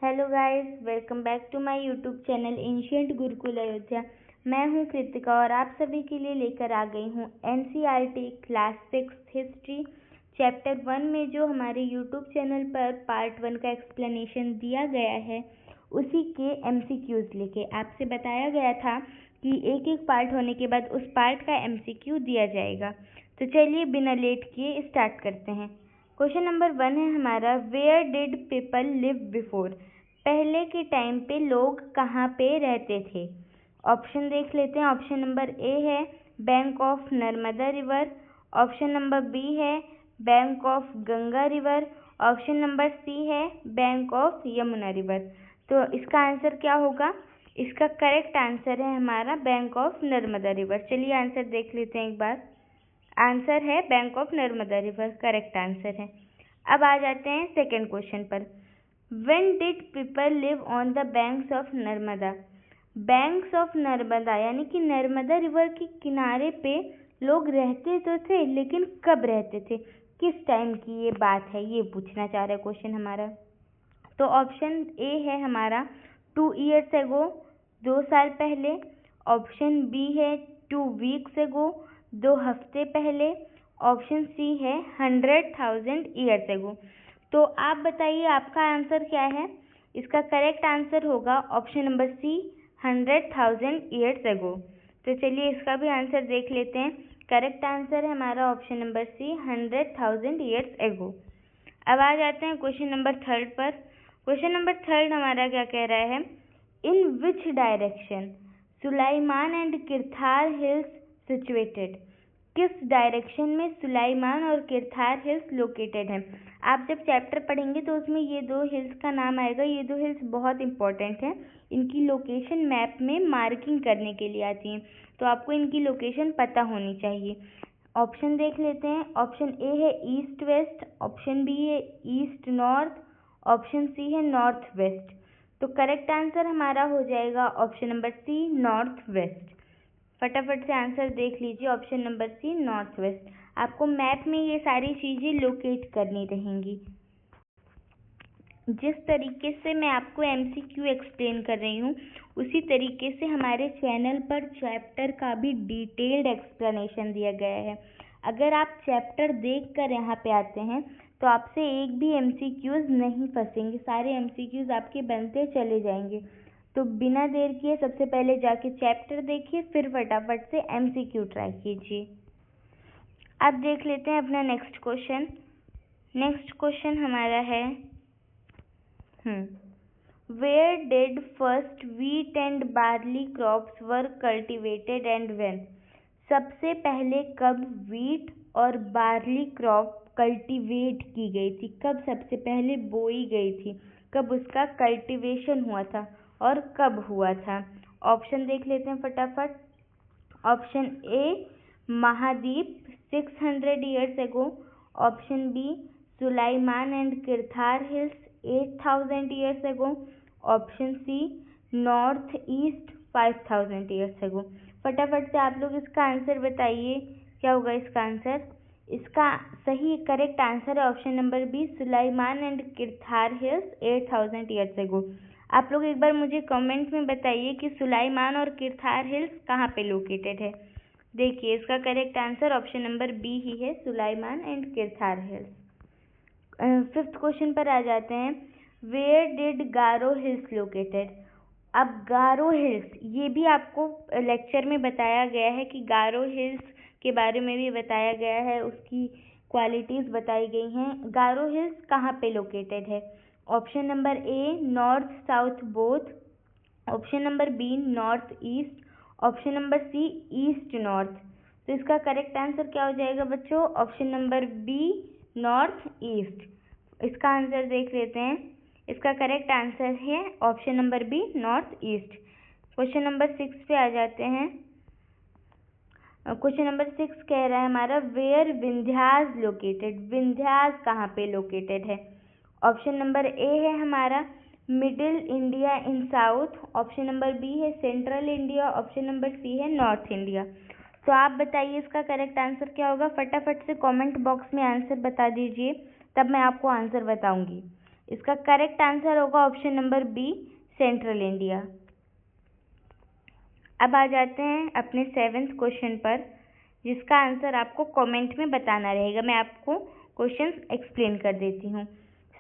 Hello guys, welcome back to my YouTube channel ancient Gurukul Ayodhya. मैं हूं कृतिका और आप सभी के लिए लेकर आ गई हूं एनसीईआरटी क्लास 6 हिस्ट्री चैप्टर 1 में जो हमारे यूट्यूब चैनल पर पार्ट 1 का एक्सप्लेनेशन दिया गया है उसी के एमसीक्यूज लेके। आपसे बताया गया था कि एक एक पार्ट होने के बाद उस पार्ट का एमसीक्यू दिया जाएगा। तो चलिए बिना लेट किए स्टार्ट करते हैं। क्वेश्चन नंबर 1 है हमारा, where did people live before. पहले के टाइम पे लोग कहाँ पे रहते थे। ऑप्शन देख लेते हैं। ऑप्शन नंबर ए है bank of Narmada river. Option number B है bank of Ganga river. Option number C है बैंक ऑफ यमुना रिवर। तो इसका आंसर क्या होगा? इसका करेक्ट आंसर है हमारा बैंक ऑफ नर्मदा रिवर। चलिए आंसर देख लेते हैं एक बार। आंसर है bank of Narmada river, correct answer है। अब आ जाते हैं सेकंड क्वेश्चन पर। When did people live on the banks of Narmada. Banks of Narmada यानी कि नर्मदा रिवर के किनारे पे लोग रहते तो थे, लेकिन कब रहते थे, किस टाइम की ये बात है, ये पूछना चाह रहा है क्वेश्चन हमारा। तो ऑप्शन ए है हमारा 2 years एगो, 2 साल पहले। ऑप्शन बी है 2 weeks एगो, 2 हफ्ते पहले। ऑप्शन सी है 100,000 years एगो। तो आप बताइए आपका आंसर क्या है। इसका करेक्ट आंसर होगा ऑप्शन नंबर सी 100,000 years एगो। तो चलिए इसका भी आंसर देख लेते हैं। करेक्ट आंसर है हमारा ऑप्शन नंबर सी 100,000 years एगो। अब आ जाते हैं क्वेश्चन नंबर 3 पर। क्वेश्चन नंबर 3 हमारा क्या कह रहा है, in which direction Sulaiman and Kirthar hills situated. किस डायरेक्शन में सुलाइमान और किरथार हिल्स लोकेटेड हैं। आप जब चैप्टर पढ़ेंगे तो उसमें ये दो हिल्स का नाम आएगा। ये दो हिल्स बहुत इंपॉर्टेंट हैं। इनकी लोकेशन मैप में मार्किंग करने के लिए आती हैं, तो आपको इनकी लोकेशन पता होनी चाहिए। ऑप्शन देख लेते हैं। ऑप्शन ए है ईस्ट वेस्ट। ऑप्शन बी है ईस्ट नॉर्थ। ऑप्शन सी है नॉर्थ वेस्ट। तो करेक्ट आंसर हमारा हो जाएगा option number C north west. फटाफट से आंसर देख लीजिए। Option number C north west. आपको मैप में ये सारी चीज़ें लोकेट करनी रहेंगी। जिस तरीके से मैं आपको एमसीक्यू एक्सप्लेन कर रही हूँ उसी तरीके से हमारे चैनल पर चैप्टर का भी डिटेल्ड एक्सप्लेनेशन दिया गया है। अगर आप चैप्टर देखकर यहाँ पे आते हैं तो आपसे एक भी एमसीक्यूज नहीं फंसेंगे, सारे एमसीक्यूज आपके बनते चले जाएंगे। तो बिना देर किए सबसे पहले जाके चैप्टर देखिए, फिर फटाफट से एमसीक्यू ट्राई कीजिए। अब देख लेते हैं अपना नेक्स्ट क्वेश्चन। नेक्स्ट क्वेश्चन हमारा है where did first wheat and barley crops were cultivated and when. सबसे पहले कब व्हीट और बार्ली क्रॉप कल्टीवेट की गई थी, कब सबसे पहले बोई गई थी, कब उसका कल्टीवेशन हुआ था और कब हुआ था। ऑप्शन देख लेते हैं फटाफट। ऑप्शन ए महादीप 600 years ago. Option B Sulaiman and Kirthar hills 8,000 years ago. Option C north east 5,000 years एगो। फटाफट से आप लोग इसका आंसर बताइए, क्या होगा इसका आंसर। इसका सही करेक्ट आंसर है option number B Sulaiman and Kirthar hills 8,000 years एगो। आप लोग एक बार मुझे कमेंट में बताइए कि सुलाइमान और किरथार हिल्स कहाँ पे लोकेटेड है। देखिए इसका correct answer option number B ही है, Sulaiman and Kirthar hills. Fifth question पर आ जाते हैं। Where did Garo hills located. अब गारो हिल्स ये भी आपको लेक्चर में बताया गया है कि गारो हिल्स के बारे में भी बताया गया है, उसकी क्वालिटीज़ बताई गई हैं। गारो हिल्स कहाँ पे लोकेटेड है। Option number A north south both. Option number B north east. Option number C east north. तो इसका करेक्ट आंसर क्या हो जाएगा बच्चों, option number B north east. इसका आंसर देख लेते हैं। इसका करेक्ट आंसर है option number B north east. Question number 6 पे आ जाते हैं। क्वेश्चन नंबर 6 कह रहा है हमारा वेयर विंध्यास लोकेटेड। विंध्यास कहाँ पे लोकेटेड है। ऑप्शन नंबर ए है हमारा middle India in south. Option number B है central India. Option number C है नॉर्थ इंडिया। तो आप बताइए इसका करेक्ट आंसर क्या होगा। फटाफट से कमेंट बॉक्स में आंसर बता दीजिए, तब मैं आपको आंसर बताऊंगी। इसका करेक्ट आंसर होगा option number B, central India. अब आ जाते हैं अपने 7th क्वेश्चन पर, जिसका आंसर आपको कमेंट में बताना रहेगा। मैं आपको क्वेश्चन एक्सप्लेन कर देती हूँ।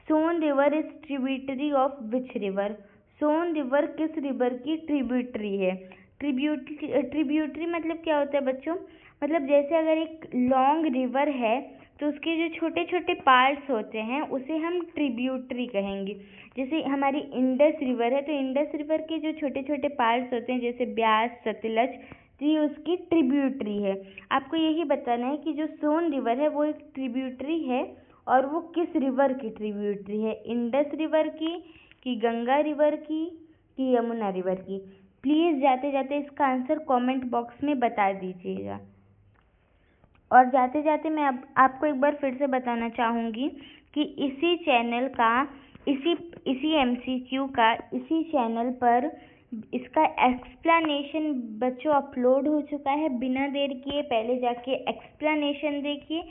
Son river is tributary of which river? Son river किस रिवर की ट्रिब्यूटरी है? ट्रिब्यूटरी मतलब क्या होता है बच्चों? मतलब जैसे अगर एक लॉन्ग रिवर है तो उसके जो छोटे छोटे पार्ट्स होते हैं उसे हम ट्रिब्यूटरी कहेंगे। जैसे हमारी इंडस रिवर है तो इंडस रिवर के जो छोटे छोटे पार्ट्स होते हैं जैसे ब्यास, सतलज, तो ये उसकी ट्रिब्यूटरी है। आपको यही बताना है कि जो सोन रिवर है वो एक ट्रिब्यूटरी है और वो किस रिवर की ट्रिब्यूटरी है, इंडस रिवर की कि गंगा रिवर की कि यमुना रिवर की। प्लीज़ जाते जाते इसका आंसर कमेंट बॉक्स में बता दीजिएगा। और जाते जाते मैं अब आपको एक बार फिर से बताना चाहूँगी कि इसी चैनल का इसी MCQ का इसी चैनल पर इसका एक्सप्लेनेशन बच्चों अपलोड हो चुका है। बिना देर किए पहले जाके एक्सप्लेनेशन देखिए,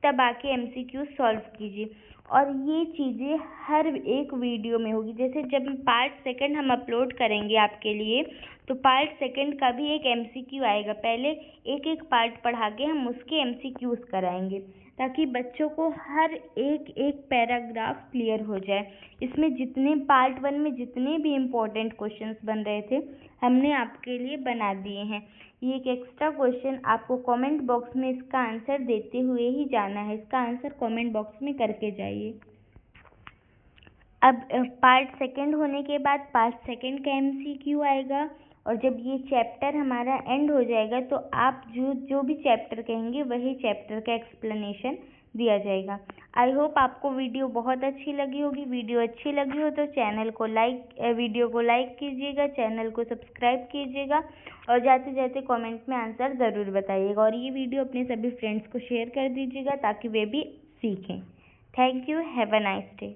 तब आके MCQ सॉल्व कीजिए। और ये चीज़ें हर एक वीडियो में होगी। जैसे जब पार्ट 2 हम अपलोड करेंगे आपके लिए, तो पार्ट 2 का भी एक MCQ आएगा। पहले एक एक पार्ट पढ़ा के हम उसके MCQs कराएंगे, ताकि बच्चों को हर एक पैराग्राफ क्लियर हो जाए। इसमें जितने पार्ट 1 में जितने भी इम्पोर्टेंट क्वेश्चंस बन रहे थे हमने आपके लिए बना दिए हैं। ये एक एक्स्ट्रा क्वेश्चन आपको कमेंट बॉक्स में इसका आंसर देते हुए ही जाना है। इसका आंसर कमेंट बॉक्स में करके जाइए। अब पार्ट 2 होने के बाद पार्ट 2 का MCQ आएगा, और जब ये चैप्टर हमारा एंड हो जाएगा तो आप जो भी चैप्टर कहेंगे वही चैप्टर का एक्सप्लेनेशन दिया जाएगा। आई होप आपको वीडियो बहुत अच्छी लगी होगी। वीडियो अच्छी लगी हो तो वीडियो को लाइक कीजिएगा, चैनल को सब्सक्राइब कीजिएगा, और जाते जाते कमेंट में आंसर ज़रूर बताइएगा। और ये वीडियो अपने सभी फ्रेंड्स को शेयर कर दीजिएगा ताकि वे भी सीखें। Thank you. Have a nice day.